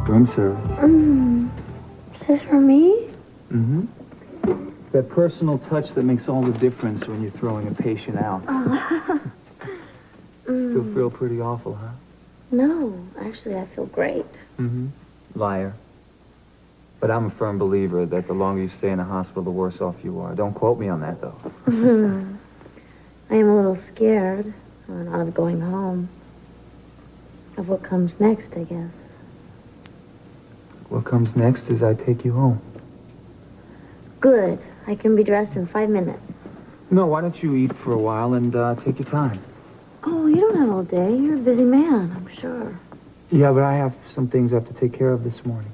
Room service. Is this for me? Mm-hmm. That personal touch that makes all the difference when you're throwing a patient out. Still feel pretty awful, huh? No, actually, I feel great. Mm-hmm. Liar. But I'm a firm believer that the longer you stay in a hospital, the worse off you are. Don't quote me on that, though. I am a little scared, not of going home. Of what comes next, I guess. What comes next is I take you home. Good. I can be dressed in 5 minutes. No, why don't you eat for a while and take your time? Oh, you don't have all day. You're a busy man, I'm sure. Yeah, but I have some things I have to take care of this morning.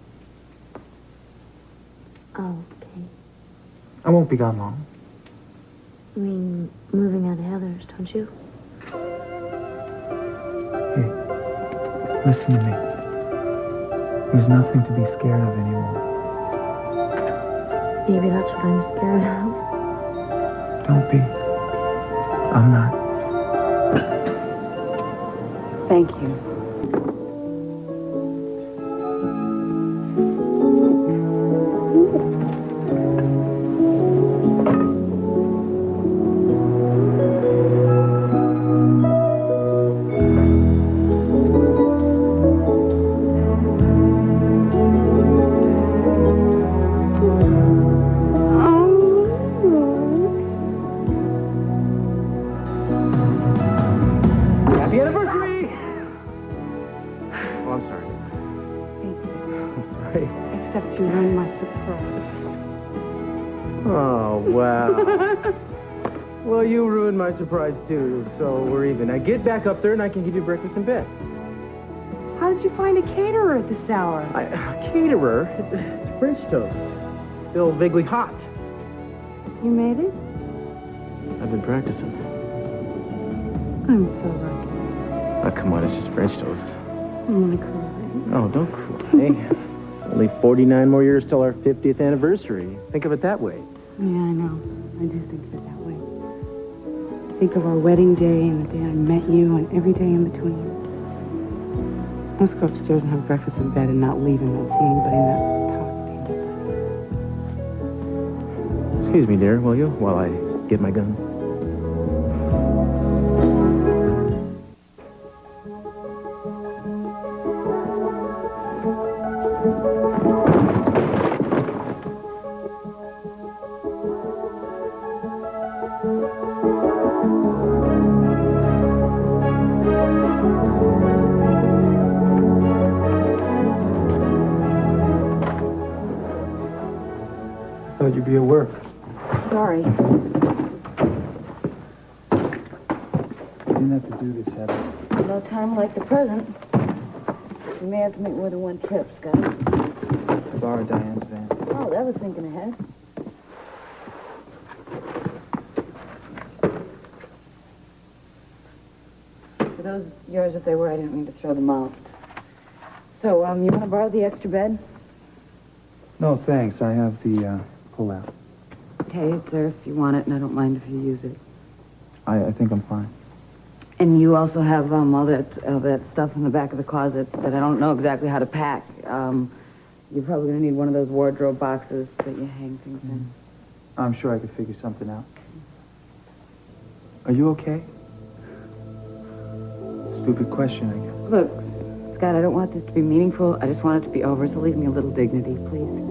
Oh, okay. I won't be gone long. You mean moving out of Heather's, don't you? Hey, listen to me. There's nothing to be scared of anymore. Maybe that's what I'm scared of. Don't be. I'm not. Thank you. Surprise too, so we're even. Now get back up there and I can give you breakfast in bed. How did you find a caterer at this hour? A caterer? It's French toast. Still vaguely hot. You made it? I've been practicing. I'm so lucky. Oh, come on, it's just French toast. I'm gonna cry. Oh, don't cry. It's only 49 more years till our 50th anniversary. Think of it that way. Yeah, I know. I do think of it that way. Think of our wedding day and the day I met you and every day in between. Let's go upstairs and have breakfast in bed and not leave and not see anybody and not talk to anybody. Excuse me, dear, will you, while I get my gun? You'd be at work. Sorry. You didn't have to do this, Heather. No time like the present. You may have to make more than one trip, Scott. I borrowed Diane's van. Oh, that was thinking ahead. For those yours, if they were, I didn't mean to throw them out. So, you want to borrow the extra bed? No, thanks. I have the pull out. Okay, it's there if you want it, and I don't mind if you use it. I think I'm fine. And you also have all that stuff in the back of the closet that I don't know exactly how to pack. You're probably going to need one of those wardrobe boxes that you hang things in. I'm sure I could figure something out. Are you okay? Stupid question, I guess. Look, Scott, I don't want this to be meaningful. I just want it to be over, so leave me a little dignity, please.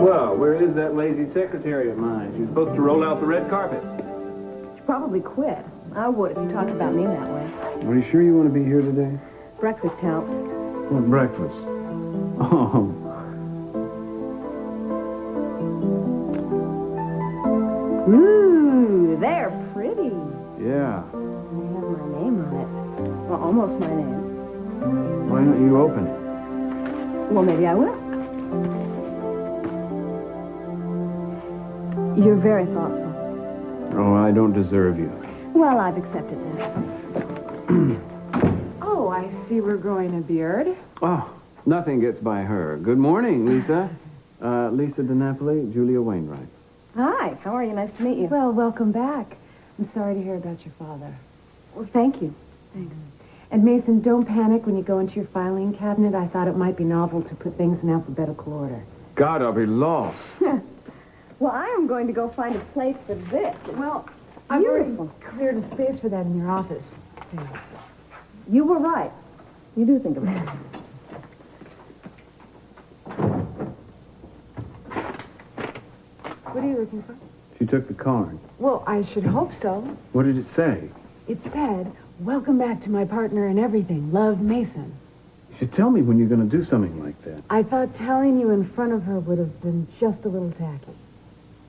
Well, where is that lazy secretary of mine? She's supposed to roll out the red carpet. She probably quit. I would if you talked about me that way. Are you sure you want to be here today? Breakfast helps. What breakfast? Oh. Ooh, they're pretty. Yeah. They have my name on it. Well, almost my name. Why don't you open it? Well, maybe I will. You're very thoughtful. Oh, I don't deserve you. Well, I've accepted that. Oh, I see we're growing a beard. Oh, nothing gets by her. Good morning, Lisa. Lisa DiNapoli, Julia Wainwright. Hi, how are you? Nice to meet you. Well, welcome back. I'm sorry to hear about your father. Well, thank you. Thanks. And Mason, don't panic when you go into your filing cabinet. I thought it might be novel to put things in alphabetical order. God, I'll be lost. Well, I am going to go find a place for this. Well, I've already Beautiful. cleared a space for that in your office. There. You were right. You do think of it. What are you looking for? She took the card. Well, I should hope so. What did it say? It said, welcome back to my partner in everything. Love, Mason. You should tell me when you're going to do something like that. I thought telling you in front of her would have been just a little tacky.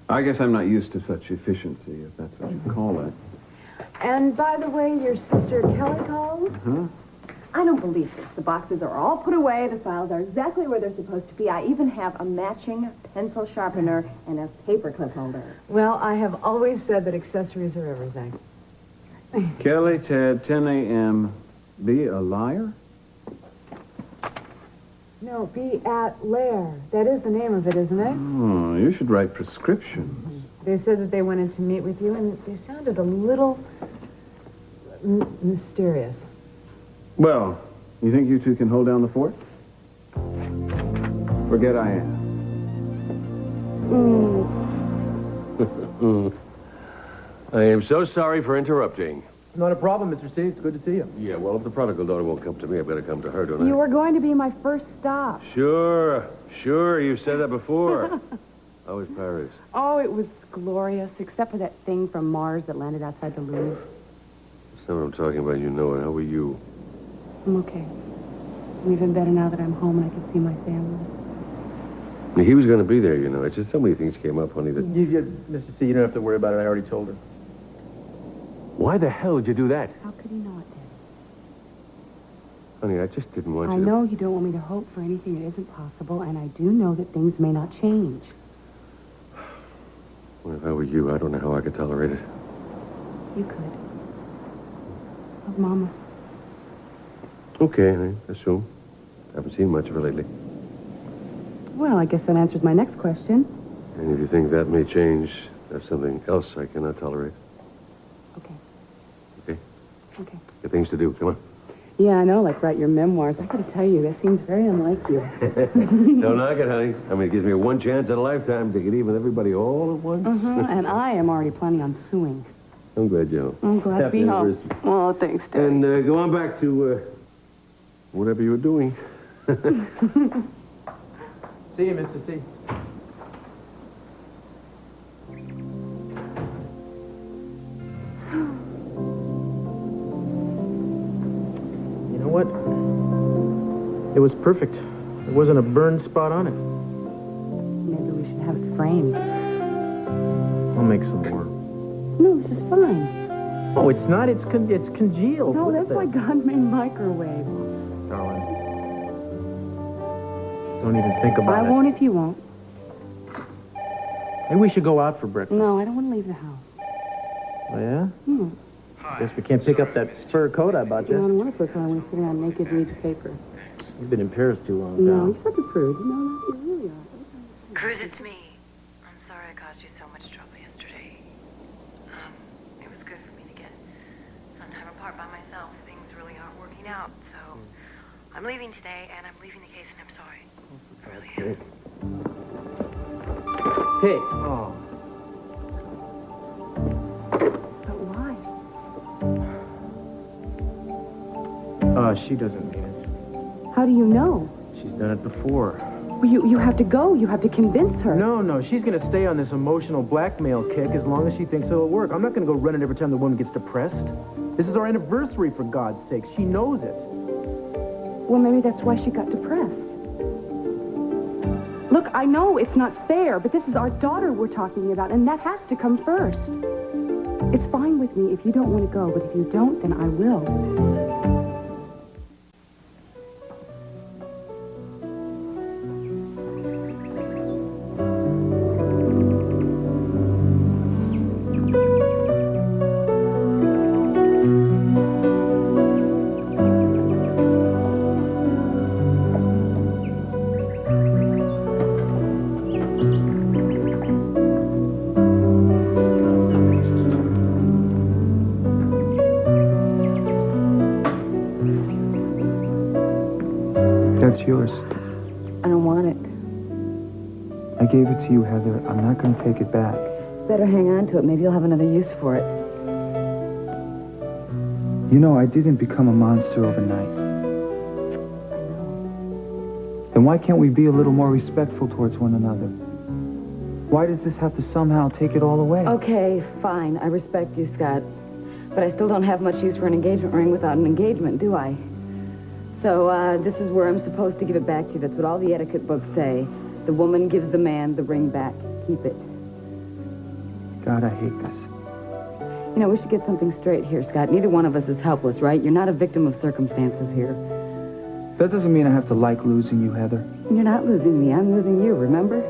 I guess I'm not used to such efficiency, if that's what you call it. And by the way, your sister Kelly called? Huh? I don't believe this. The boxes are all put away. The files are exactly where they're supposed to be. I even have a matching pencil sharpener and a paperclip holder. Well, I have always said that accessories are everything. Kelly, Ted, 10 a.m. Be a liar? No, be at Lair. That is the name of it, isn't it? Oh, you should write prescriptions. They said that they went in to meet with you, and they sounded a little mysterious. Well, you think you two can hold down the fort? Forget I am. I am so sorry for interrupting. Not a problem, Mr. C. It's good to see you. Yeah, well, if the prodigal daughter won't come to me, I've got to come to her, don't I? You were going to be my first stop. Sure, you've said that before. How was Paris? Oh, it was glorious, except for that thing from Mars that landed outside the Louvre. That's not what I'm talking about, you know it. How were you? I'm okay. I'm even better now that I'm home and I can see my family. He was going to be there, you know. It's just so many things came up, honey, that... Mr. C, you don't have to worry about it. I already told her. Why the hell did you do that? How could he not, Dad? Honey, I just didn't want you I to... know you don't want me to hope for anything that isn't possible, and I do know that things may not change. Well, if I were you, I don't know how I could tolerate it. You could. How's Mama? Okay, I assume. Haven't seen much of her lately. Well, I guess that answers my next question. And if you think that may change, that's something else I cannot tolerate. Okay. Okay? Okay. Got things to do. Come on. Yeah, I know, like write your memoirs. I gotta tell you, that seems very unlike you. Don't knock it, honey. I mean, it gives me one chance in a lifetime to get even with everybody all at once. And I am already planning on suing. I'm glad you know. I'm glad to be home. Oh, thanks, Dad. And go on back to whatever you were doing. See you, Mr. C. You know what? It was perfect. There wasn't a burn spot on it. Maybe we should have it framed. I'll make some more. No, this is fine. Oh, it's not. It's congealed. No, Look that's at my this. God-made microwave. Darling. Don't even think about I it. won't if you won't. Maybe we should go out for breakfast. No, I don't want to leave the house. Oh, yeah? Hmm. Guess we can't pick up that fur coat I bought No, I you. don't want to put on. I want to sit around naked and read the paper. You've been in Paris too long No, now. you're such a prude. No, you really are. Cruz, it's me. I'm sorry I caused you so much trouble yesterday. It was good for me to get some time apart by myself. Things really aren't working out, so I'm leaving today, and I'm leaving the case, and I'm sorry. I really am. Hey. But why? She doesn't mean it. How do you know? She's done it before. Well, you have to go. You have to convince her. No, she's going to stay on this emotional blackmail kick as long as she thinks it'll work. I'm not going to go running every time the woman gets depressed. This is our anniversary, for God's sake. She knows it. Well, maybe that's why she got depressed. Look, I know it's not fair, but this is our daughter we're talking about, and that has to come first. It's fine with me if you don't want to go, but if you don't, then I will. gave it to you, Heather. I'm not going to take it back. Better hang on to it. Maybe you'll have another use for it. You know, I didn't become a monster overnight. Then why can't we be a little more respectful towards one another? Why does this have to somehow take it all away? Okay, fine. I respect you, Scott. But I still don't have much use for an engagement ring without an engagement, do I? So, this is where I'm supposed to give it back to you. That's what all the etiquette books say. The woman gives the man the ring back. Keep it. God, I hate this. You know, we should get something straight here, Scott. Neither one of us is helpless, right? You're not a victim of circumstances here. That doesn't mean I have to like losing you, Heather. You're not losing me. I'm losing you, remember?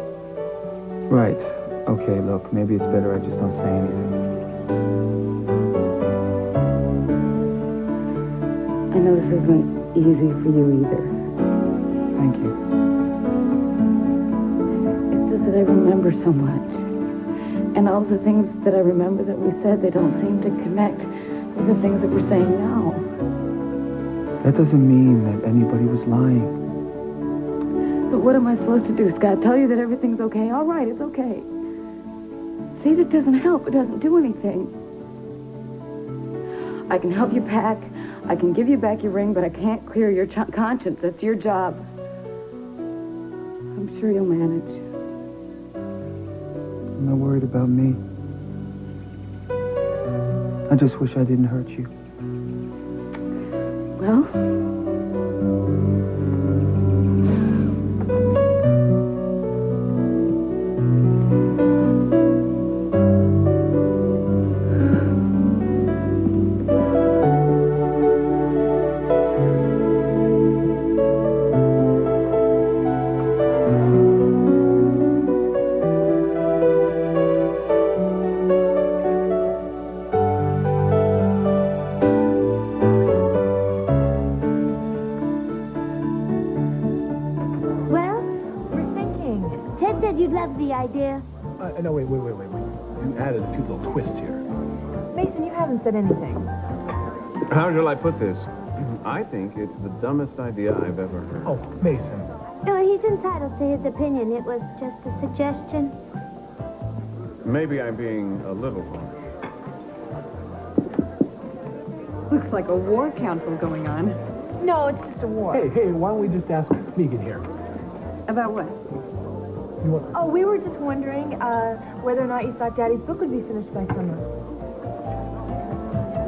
Right. Okay, look, maybe it's better I just don't say anything. I know this isn't easy for you either. Thank you. It's just that I remember so much. And all the things that I remember that we said, they don't seem to connect with the things that we're saying now. That doesn't mean that anybody was lying. So what am I supposed to do, Scott? Tell you that everything's okay? All right, it's okay. See, that doesn't help. It doesn't do anything. I can help you pack. I can give you back your ring, but I can't clear your conscience. That's your job. I'm sure you'll manage. I'm not worried about me. I just wish I didn't hurt you. Well... No, wait. You added a few little twists here. Mason, you haven't said anything. How shall I put this? I think it's the dumbest idea I've ever heard. Oh, Mason. No, he's entitled to his opinion. It was just a suggestion. Maybe I'm being a little harsh. Looks like a war council going on. No, it's just a war. Hey, why don't we just ask Megan here? About what? Oh, we were just wondering whether or not you thought Daddy's book would be finished by summer.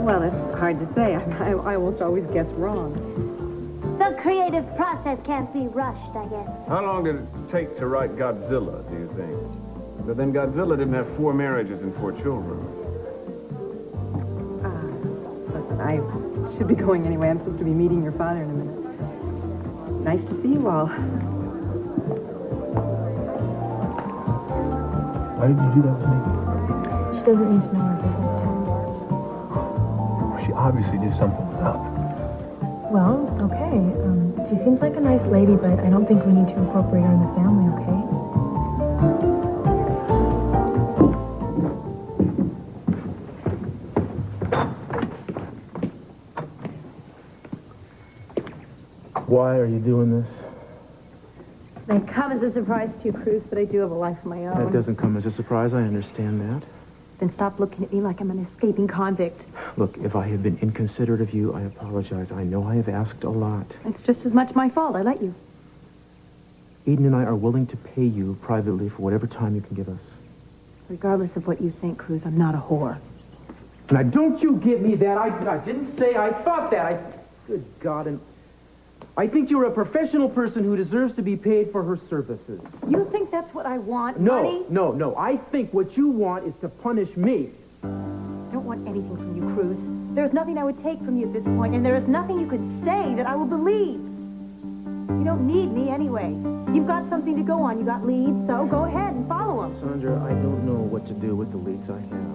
Well, it's hard to say. I almost always guess wrong. The creative process can't be rushed, I guess. How long did it take to write Godzilla, do you think? But then Godzilla didn't have 4 marriages and 4 children. Listen, I should be going anyway. I'm supposed to be meeting your father in a minute. Nice to see you all. Why did you do that with me? She doesn't need to know our business She obviously knew something was up. Well, okay. She seems like a nice lady, but I don't think we need to incorporate her in the family, okay? Why are you doing this? May come as a surprise to you, Cruz, but I do have a life of my own. That doesn't come as a surprise. I understand that. Then stop looking at me like I'm an escaping convict. Look, if I have been inconsiderate of you, I apologize. I know I have asked a lot. It's just as much my fault. I let you. Eden and I are willing to pay you privately for whatever time you can give us. Regardless of what you think, Cruz, I'm not a whore. Now, don't you give me that. I didn't say I thought that. Good God, and I think you're a professional person who deserves to be paid for her services. You think that's what I want, money? No. I think what you want is to punish me. I don't want anything from you, Cruz. There's nothing I would take from you at this point, and there is nothing you could say that I will believe. You don't need me anyway. You've got something to go on. You got leads, so go ahead and follow them. Sandra, I don't know what to do with the leads I have.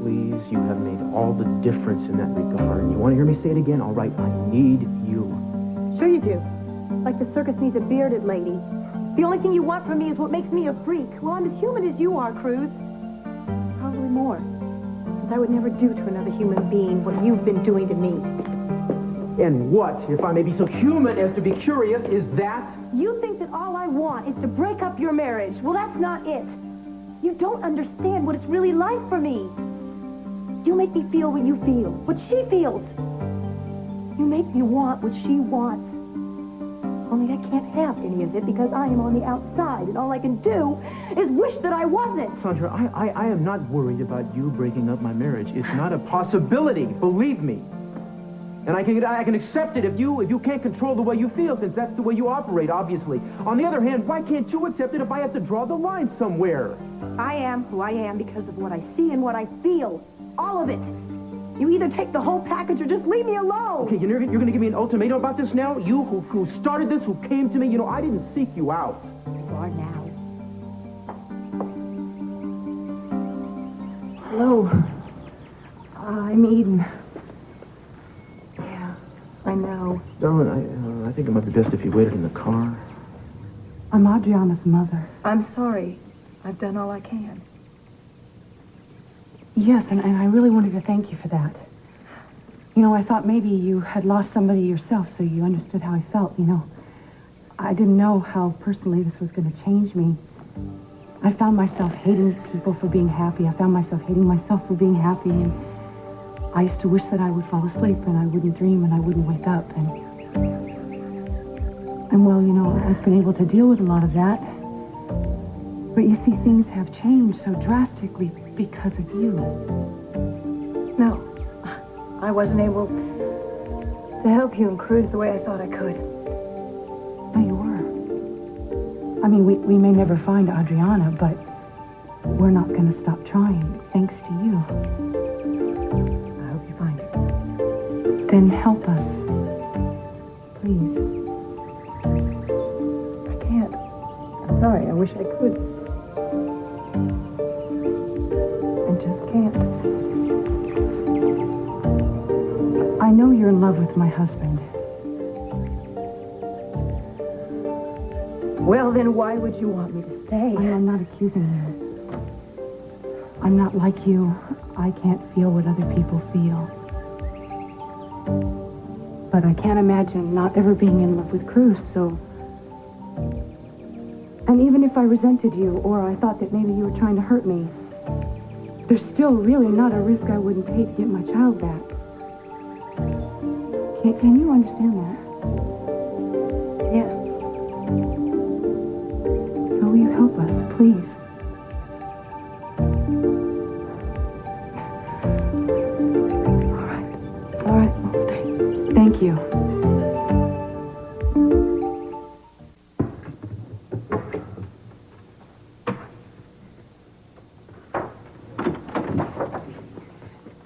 Please, you have made all the difference in that regard. You want to hear me say it again? All right, I need you. Sure you do. Like the circus needs a bearded lady. The only thing you want from me is what makes me a freak. Well, I'm as human as you are, Cruz. Probably more. Because I would never do to another human being what you've been doing to me. And what, if I may be so human as to be curious, is that? You think that all I want is to break up your marriage. Well, that's not it. You don't understand what it's really like for me. You make me feel what you feel, what she feels. You make me want what she wants. Only I can't have any of it because I am on the outside, and all I can do is wish that I wasn't. Sandra, I am not worried about you breaking up my marriage. It's not a possibility, believe me. And I can accept it if you can't control the way you feel, since that's the way you operate, obviously. On the other hand, why can't you accept it if I have to draw the line somewhere? I am who I am because of what I see and what I feel. All of it. You either take the whole package or just leave me alone. Okay, you're going to give me an ultimatum about this now? You who started this, who came to me, you know, I didn't seek you out. You are now. Hello. I'm Eden. Yeah, I know. Darling, I think it might be best if you waited in the car. I'm Adriana's mother. I'm sorry. I've done all I can. Yes, and I really wanted to thank you for that. You know, I thought maybe you had lost somebody yourself, so you understood how I felt, you know. I didn't know how personally this was going to change me. I found myself hating people for being happy. I found myself hating myself for being happy, and I used to wish that I would fall asleep and I wouldn't dream and I wouldn't wake up. And well, you know, I've been able to deal with a lot of that. But you see, things have changed so drastically because of you. No, I wasn't able to help you and Cruz the way I thought I could. No, you were. I mean, we may never find Adriana, but we're not going to stop trying, thanks to you. I hope you find her. Then help us. Please. I can't. I'm sorry. I wish I could. I just can't. I know you're in love with my husband. Well, then why would you want me to stay? I'm not accusing you. I'm not like you. I can't feel what other people feel. But I can't imagine not ever being in love with Cruz, so... And even if I resented you, or I thought that maybe you were trying to hurt me, there's still really not a risk I wouldn't take to get my child back. Can you understand that? Yes. So will you help us, please? All right. Well, thank you.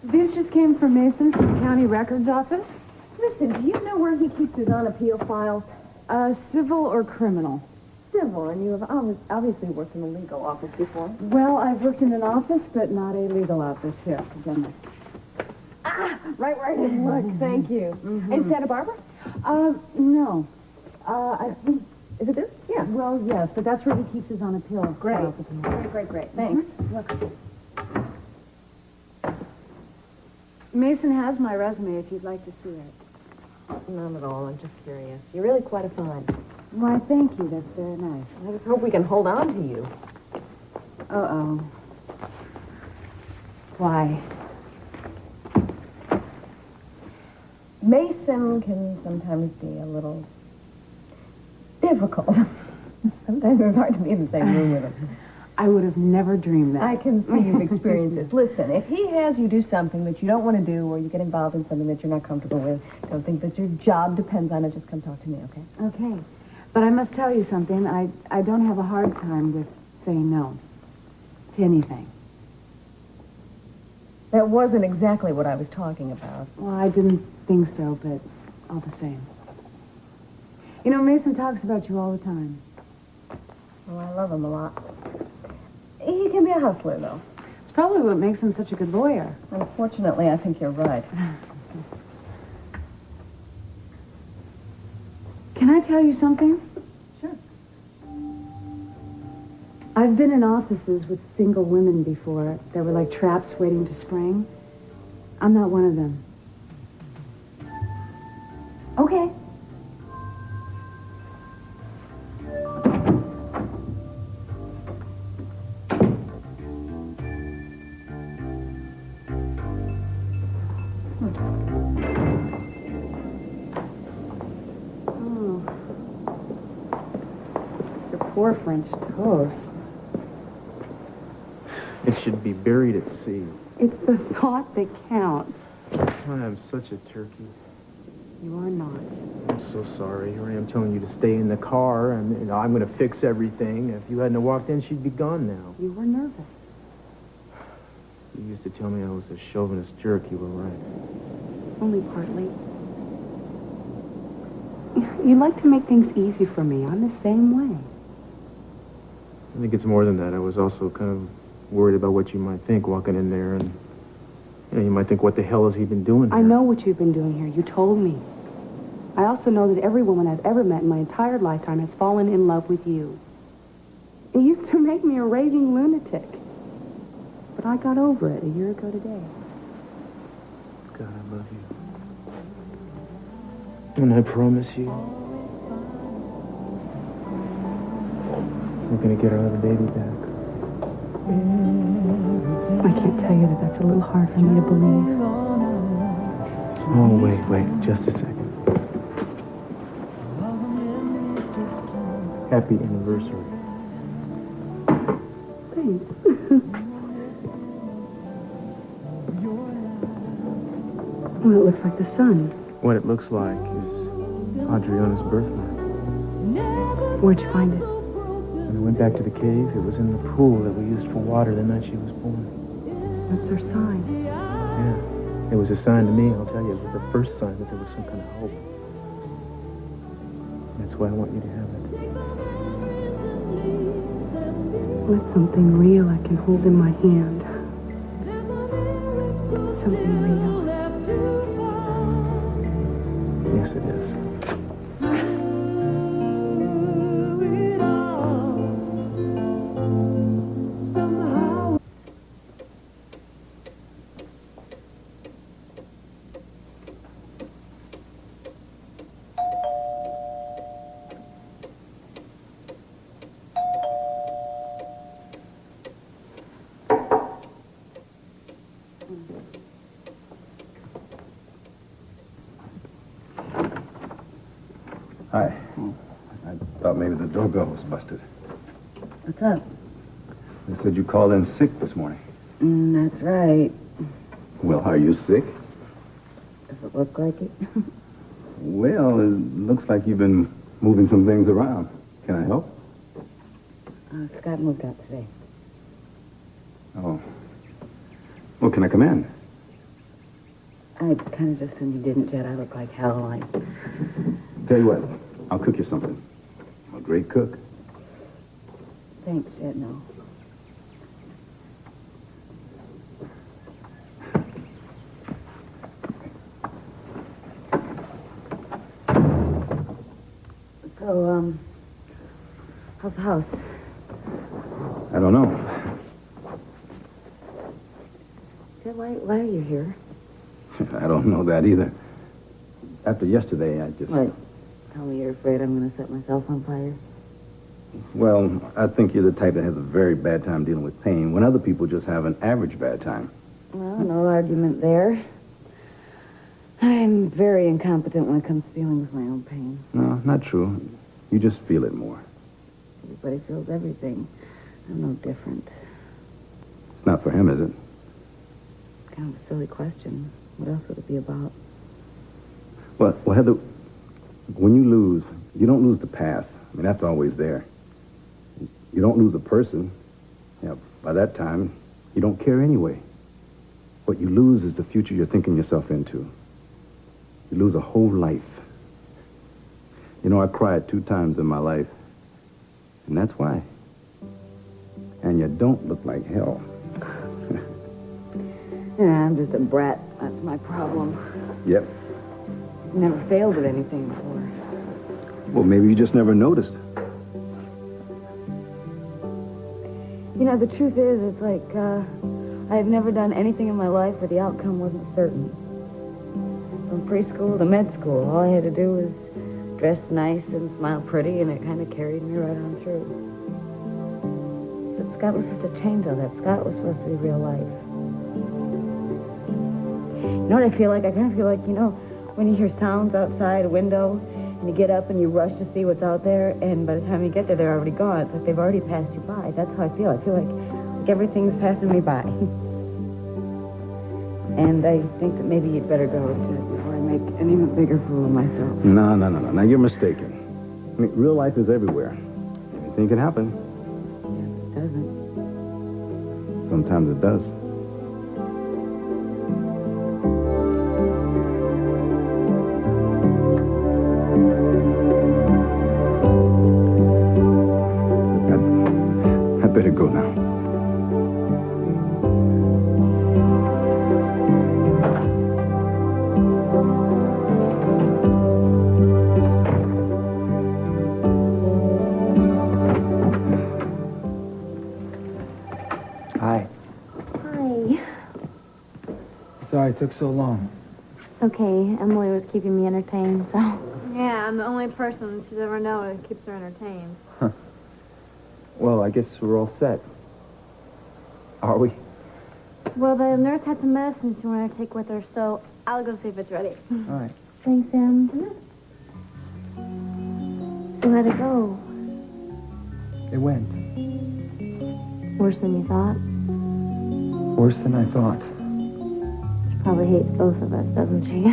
This just came from Mason from the county records office. Listen, do you know where he keeps his on-appeal files? Civil or criminal? Civil, and you have obviously worked in the legal office before. Well, I've worked in an office, but not a legal office. Here, Jenna. Ah, right where I didn't look. Thank you. In Santa Barbara? No. I think, is it this? Yeah. Well, yes, but that's where he keeps his on-appeal. Great. Great. Thanks. Look. Mason has my resume if you'd like to see it. Not at all. I'm just curious. You're really quite a find. Why, thank you. That's very nice. I just hope we can hold on to you. Uh-oh. Why? Mason can sometimes be a little difficult. Sometimes it's hard to be in the same room with him. I would have never dreamed that. I can see you've experienced this. Listen, if he has you do something that you don't want to do or you get involved in something that you're not comfortable with, don't think that your job depends on it. Just come talk to me, okay? Okay. But I must tell you something. I don't have a hard time with saying no to anything. That wasn't exactly what I was talking about. Well, I didn't think so, but all the same. You know, Mason talks about you all the time. Well, I love him a lot. He can be a hustler, though. It's probably what makes him such a good lawyer. Unfortunately, I think you're right. Can I tell you something? Sure. I've been in offices with single women before that were like traps waiting to spring. I'm not one of them. Okay. Oh. Your poor French toast. It should be buried at sea. It's the thought that counts. I am such a turkey. You are not. I'm so sorry. Here I am telling you to stay in the car, and I'm going to fix everything. If you hadn't walked in, she'd be gone now. You were nervous. You used to tell me I was a chauvinist jerk. You were right. Only partly. You like to make things easy for me. I'm the same way. I think it's more than that. I was also kind of worried about what you might think walking in there, and you might think, what the hell has he been doing here? I know what you've been doing here. You told me. I also know that every woman I've ever met in my entire lifetime has fallen in love with you. It used to make me a raving lunatic. But I got over it a year ago today. God, I love you. And I promise you, we're going to get our other baby back. I can't tell you that that's a little hard for me to believe. Oh, wait, just a second. Happy anniversary. Thanks. Well, it looks like the sun. What it looks like is Adriana's birthmark. Where'd you find it? When I went back to the cave, it was in the pool that we used for water the night she was born. That's their sign. Yeah, it was a sign to me, I'll tell you. It was the first sign that there was some kind of hope. That's why I want you to have it. With something real I can hold in my hand. Something real. Yes, it is. Hi. I thought maybe the doorbell was busted. What's up? They said you called in sick this morning. That's right. Well, are you sick? Does it look like it? Well, it looks like you've been moving some things around. Can I help? Scott moved out today. Oh. Well, can I come in? I kind of just assumed you didn't, Jed. I look like hell. Tell you what, I'll cook you something. I'm a great cook. Thanks, Jed, no. So, how's the house? I don't know. Jed, why are you here? I don't know that either. After yesterday, I just... What? Tell me you're afraid I'm going to set myself on fire? Well, I think you're the type that has a very bad time dealing with pain when other people just have an average bad time. Well, no argument there. I'm very incompetent when it comes to dealing with my own pain. No, not true. You just feel it more. Everybody feels everything. I'm no different. It's not for him, is it? It's kind of a silly question. What else would it be about? Well, Heather, when you lose, you don't lose the past. I mean, that's always there. You don't lose a person. Yeah, by that time, you don't care anyway. What you lose is the future you're thinking yourself into. You lose a whole life. You know, I cried 2 times in my life. And that's why. And you don't look like hell. Yeah, I'm just a brat. That's my problem. Yep. Never failed at anything before. Well, maybe you just never noticed. You know, the truth is, it's like, I've never done anything in my life where the outcome wasn't certain. From preschool to med school, all I had to do was dress nice and smile pretty, and it kind of carried me right on through. But Scott was just a change of that. Scott was supposed to be real life. You know what I feel like? I kind of feel like, you know, when you hear sounds outside a window, and you get up and you rush to see what's out there, and by the time you get there, they're already gone. It's like they've already passed you by. That's how I feel. I feel like everything's passing me by. And I think that maybe you'd better go before I make an even bigger fool of myself. No. Now, you're mistaken. I mean, real life is everywhere. Anything can happen. It doesn't. Sometimes it does. I better go now. Hi. Hi. Sorry it took so long. Okay, Emily was keeping me entertained, so... Yeah, I'm the only person she's ever known that keeps her entertained. Well, I guess we're all set. Are we? Well, the nurse had some medicine she wanted to take with her, so I'll go see if it's ready. All right. Thanks, Em. So how'd it go? It went. Worse than you thought? Worse than I thought. She probably hates both of us, doesn't she?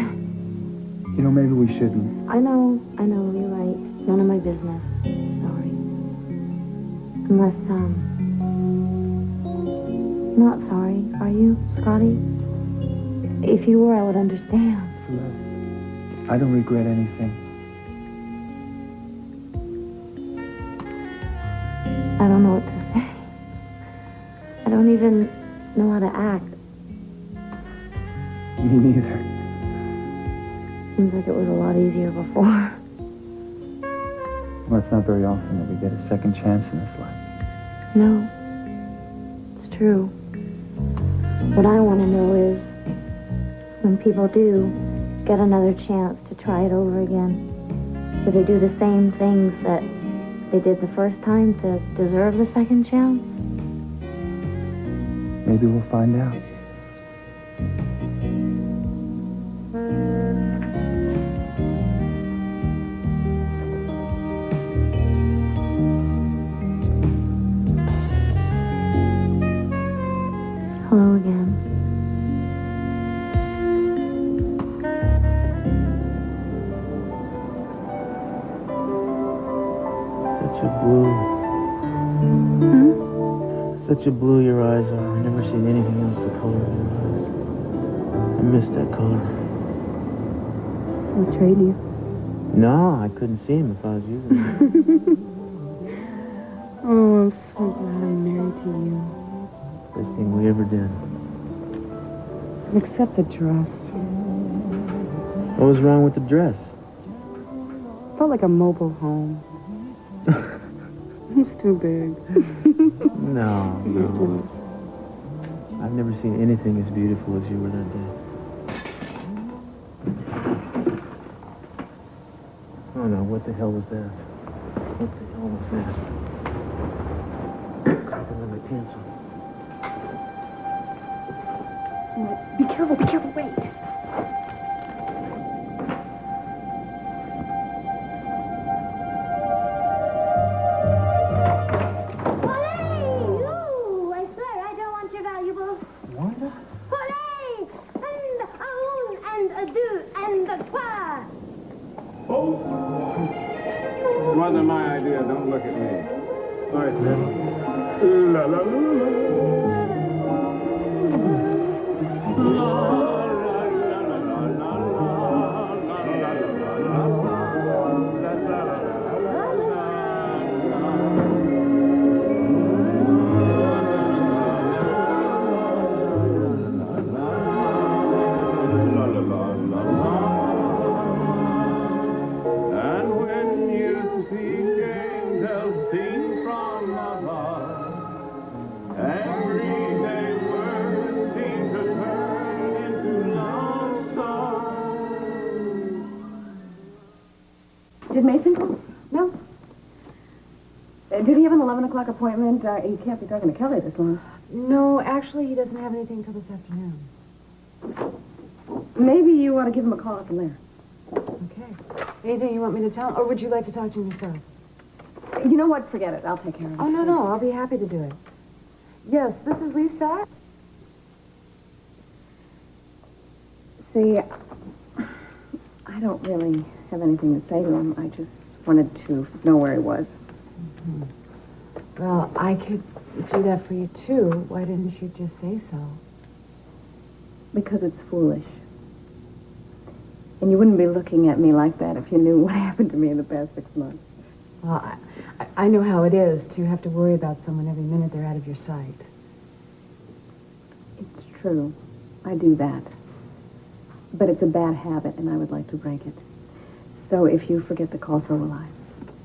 You know, maybe we shouldn't. I know, you're right. None of my business. Sorry. Unless, you're not sorry, are you, Scotty? If you were, I would understand. Look, I don't regret anything. I don't know what to say. I don't even know how to act. Me neither. Seems like it was a lot easier before. Well, it's not very often that we get a second chance in this life. No. It's true. What I want to know is, when people do get another chance to try it over again, do they do the same things that they did the first time to deserve the second chance? Maybe we'll find out. Hello again. Such a blue. Such a blue your eyes are. I've never seen anything else the color of your eyes. I miss that color. I'll trade you. No, I couldn't see him if I was you. Oh, I'm so glad I'm married to you. Best thing we ever did. Except the dress. What was wrong with the dress? Felt like a mobile home. It's too big. No. I've never seen anything as beautiful as you were that day. Oh no, what the hell was that? What the hell was that? Cracking on my pants on. Be careful, wait. It wasn't my idea. Don't look at me. Sorry, sir. La la la la. Did Mason call? No. Did he have an 11 o'clock appointment? He can't be talking to Kelly this long. No, actually, he doesn't have anything till this afternoon. Maybe you ought to give him a call up in there. Okay. Anything you want me to tell him? Or would you like to talk to him yourself? You know what? Forget it. I'll take care of it. Oh, no. I'll be happy to do it. Yes, this is Lisa. See, I don't really have anything to say to him. I just wanted to know where he was. Mm-hmm. Well, I could do that for you, too. Why didn't you just say so? Because it's foolish. And you wouldn't be looking at me like that if you knew what happened to me in the past 6 months. Well, I know how it is to have to worry about someone every minute they're out of your sight. It's true. I do that. But it's a bad habit, and I would like to break it. So if you forget the call, so will I.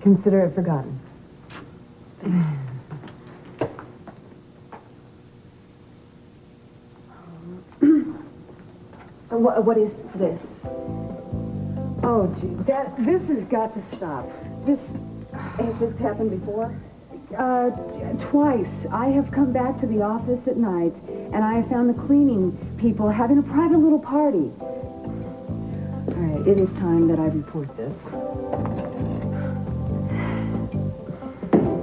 Consider it forgotten. What is this? Oh, gee, this has got to stop. Has this happened before? Twice. I have come back to the office at night, and I have found the cleaning people having a private little party. All right, it is time that I report this.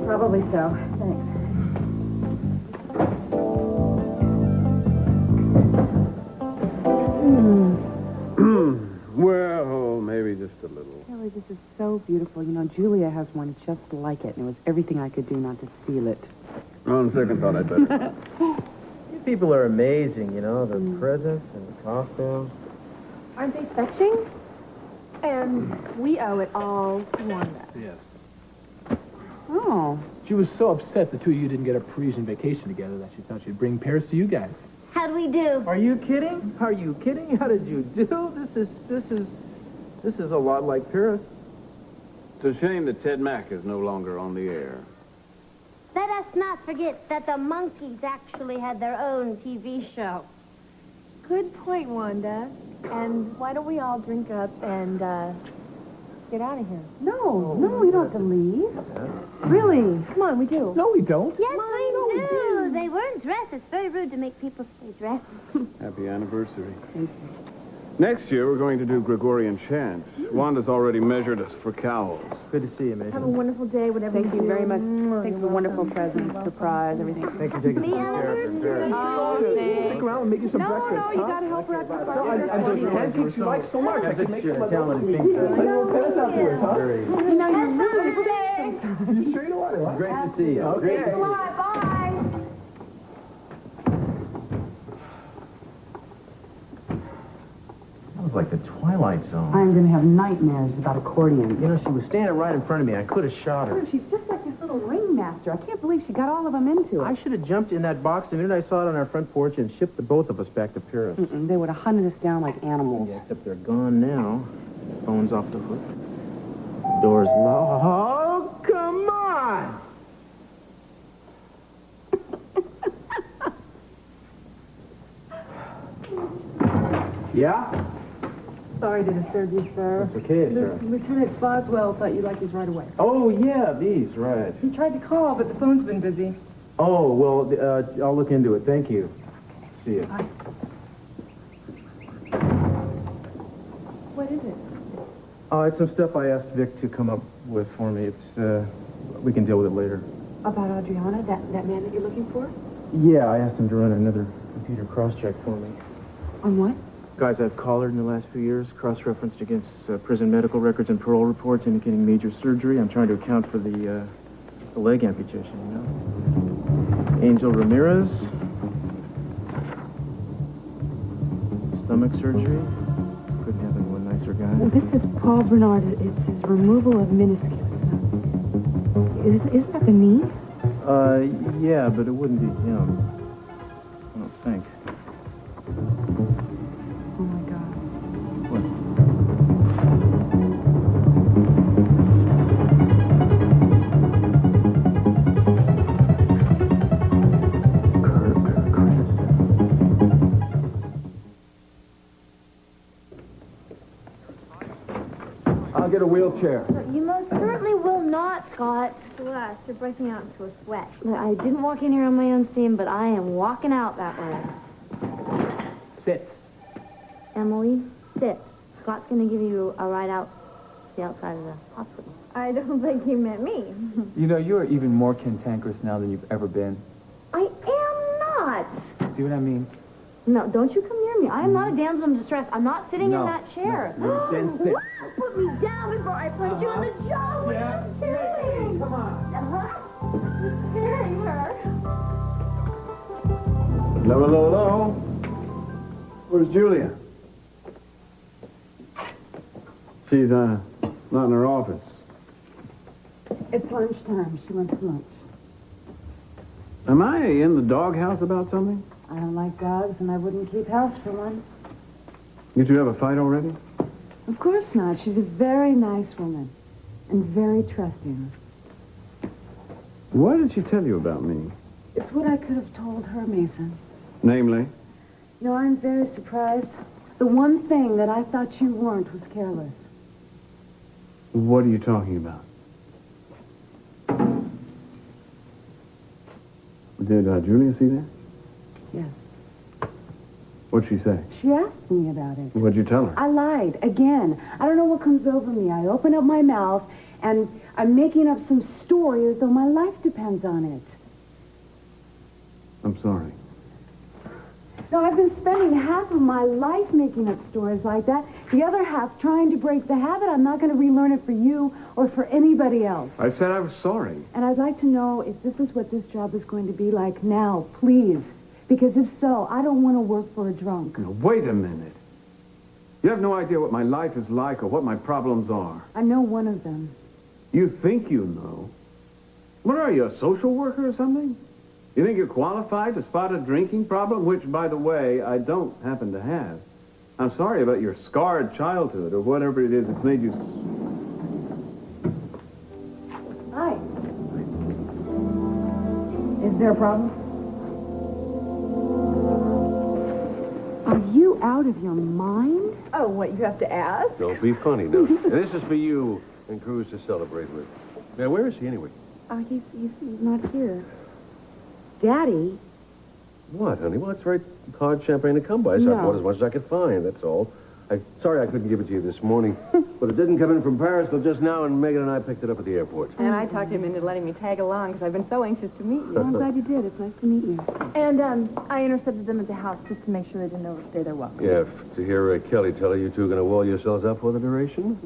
Probably so. Thanks. Well, maybe just a little. Kelly, this is so beautiful. You know, Julia has one just like it, and it was everything I could do not to steal it. On second thought, I'd better. You people are amazing, you know, the presents and the costumes. Aren't they fetching? And we owe it all to Wanda. Yes. Oh. She was so upset the two of you didn't get a Parisian vacation together that she thought she'd bring Paris to you guys. How'd we do? Are you kidding? Are you kidding? How did you do? This is a lot like Paris. It's a shame that Ted Mack is no longer on the air. Let us not forget that the monkeys actually had their own TV show. Good point, Wanda. And why don't we all drink up and get out of here? No, you don't have to leave. Really? Come on, we do. No, we don't. Yes, we do. They weren't dressed. It's very rude to make people stay dressed. Happy anniversary. Next year, we're going to do Gregorian chants. Wanda's already measured us for cowls. Good to see you, Mason. Have a wonderful day, whatever Thank you very much. Thanks for the wonderful presents, surprise, everything. Thank you for taking some care of her. Oh, thanks. Stick around and make you some breakfast. No, you gotta help her out. I'm doing pancakes you like so much. I could make some talented things. You know, You sure you don't want to? Great to see you. Okay. Bye. That was like the Twilight Zone. I'm going to have nightmares about accordion. You know, she was standing right in front of me. I could have shot her. She's just like this little ringmaster. I can't believe she got all of them into it. I should have jumped in that box the minute I saw it on our front porch and shipped the both of us back to Paris. They would have hunted us down like animals. Yeah, except they're gone now. Phone's off the hook. Door's locked. Oh, come on! Yeah? Sorry to disturb you, sir. It's okay, sir. Lieutenant Boswell thought you'd like these right away. Oh, yeah, these, right. He tried to call, but the phone's been busy. Oh, well, I'll look into it. Thank you. See you. Bye. What is it? It's some stuff I asked Vic to come up with for me. It's, we can deal with it later. About Adriana, that man that you're looking for? Yeah, I asked him to run another computer cross-check for me. On what? Guys I've collared in the last few years, cross-referenced against prison medical records and parole reports indicating major surgery. I'm trying to account for the leg amputation, you know? Angel Ramirez. Stomach surgery. Couldn't have anyone nicer guy. Well, this is Paul Bernard. It's his removal of meniscus. Isn't that the knee? Yeah, but it wouldn't be him. I don't think. Oh, my God. What? I'll get a wheelchair. You Scott. What? You're breaking out into a sweat. I didn't walk in here on my own steam, but I am walking out that way. Sit. Emily, sit. Scott's going to give you a ride out to the outside of the hospital. I don't think he meant me. You know, you're even more cantankerous now than you've ever been. I am not. See what I mean? No, don't you come near me. I am not a damsel in distress. I'm not sitting in that chair. No, then sit. Put me down before I punch you in the jaw. What are you doing? Come on. Scaring her. Hello, hello, hello. Where's Julia? She's, not in her office. It's lunchtime. She went to lunch. Am I in the doghouse about something? I don't like dogs, and I wouldn't keep house for one. You two have a fight already? Of course not. She's a very nice woman, and very trusting. What did she tell you about me? It's what I could have told her, Mason. Namely? No, I'm very surprised. The one thing that I thought you weren't was careless. What are you talking about? Did Julia see that? Yes. What'd she say? She asked me about it. What'd you tell her? I lied. Again. I don't know what comes over me. I open up my mouth, and I'm making up some story as though my life depends on it. I'm sorry. No, I've been spending half of my life making up stories like that. The other half trying to break the habit. I'm not going to relearn it for you or for anybody else. I said I was sorry. And I'd like to know if this is what this job is going to be like now, please. Because if so, I don't want to work for a drunk. Now, wait a minute. You have no idea what my life is like or what my problems are. I know one of them. You think you know. What are you, a social worker or something? You think you're qualified to spot a drinking problem, which, by the way, I don't happen to have. I'm sorry about your scarred childhood or whatever it is that's made you... Hi. Is there a problem? Are you out of your mind? Oh, what, you have to ask? Don't be funny, no. And this is for you and Cruz to celebrate with. Now, where is he anyway? He's not here. Daddy? What, honey? Well, it's very hard champagne to come by, so I bought as much as I could find, that's all. Sorry I couldn't give it to you this morning, but it didn't come in from Paris till just now, and Megan and I picked it up at the airport. And I talked him into letting me tag along because I've been so anxious to meet you. Well, I'm glad you did. It's nice to meet you. And, I intercepted them at the house just to make sure they didn't overstay their welcome. Yeah, to hear Kelly tell her you two are going to wall yourselves up for the duration?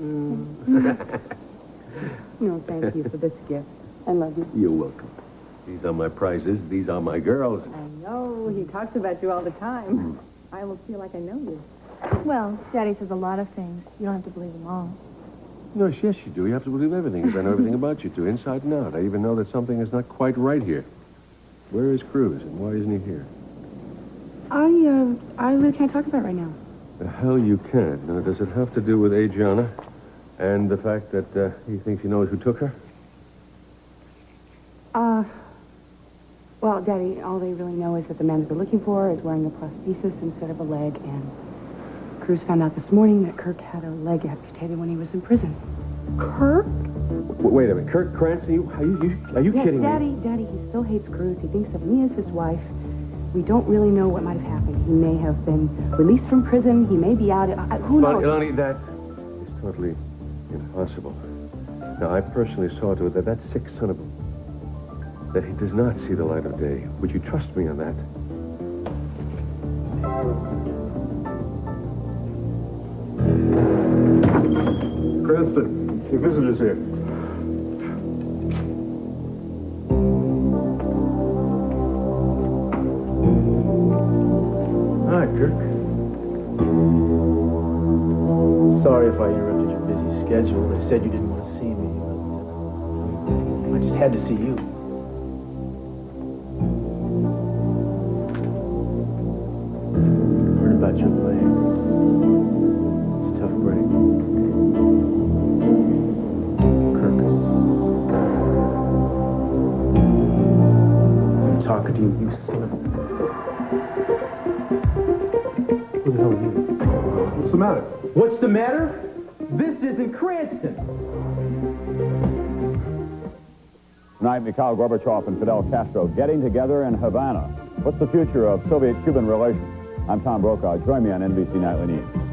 No, thank you for this gift. I love you. You're welcome. These are my prizes. These are my girls. I know. He talks about you all the time. I almost feel like I know you. Well, Daddy says a lot of things. You don't have to believe them all. No, yes, you do. You have to believe everything, because I know everything about you two, inside and out. I even know that something is not quite right here. Where is Cruz, and why isn't he here? I really can't talk about it right now. The hell you can't. Now, does it have to do with Adriana and the fact that he thinks he knows who took her? Well, Daddy, all they really know is that the man that they're looking for is wearing a prosthesis instead of a leg, and Cruz found out this morning that Kirk had a leg amputated when he was in prison. Kirk? Wait a minute. Kirk Cranston? Are you kidding me? Daddy, he still hates Cruz. He thinks that me as his wife. We don't really know what might have happened. He may have been released from prison. He may be out. Who knows? But, Eleni, that is totally impossible. Now, I personally saw to it that sick son of a... that he does not see the light of day. Would you trust me on that? Cranston, your visitor's here. Hi, Kirk. Sorry if I interrupted your busy schedule. They said you didn't want to see me, but I just had to see you. Heard about your play. It's a tough break. Kirk. I'm talking to you, you son of a... Who the hell are you? What's the matter? What's the matter? This isn't Cranston. Tonight, Mikhail Gorbachev and Fidel Castro getting together in Havana. What's the future of Soviet-Cuban relations? I'm Tom Brokaw. Join me on NBC Nightly News.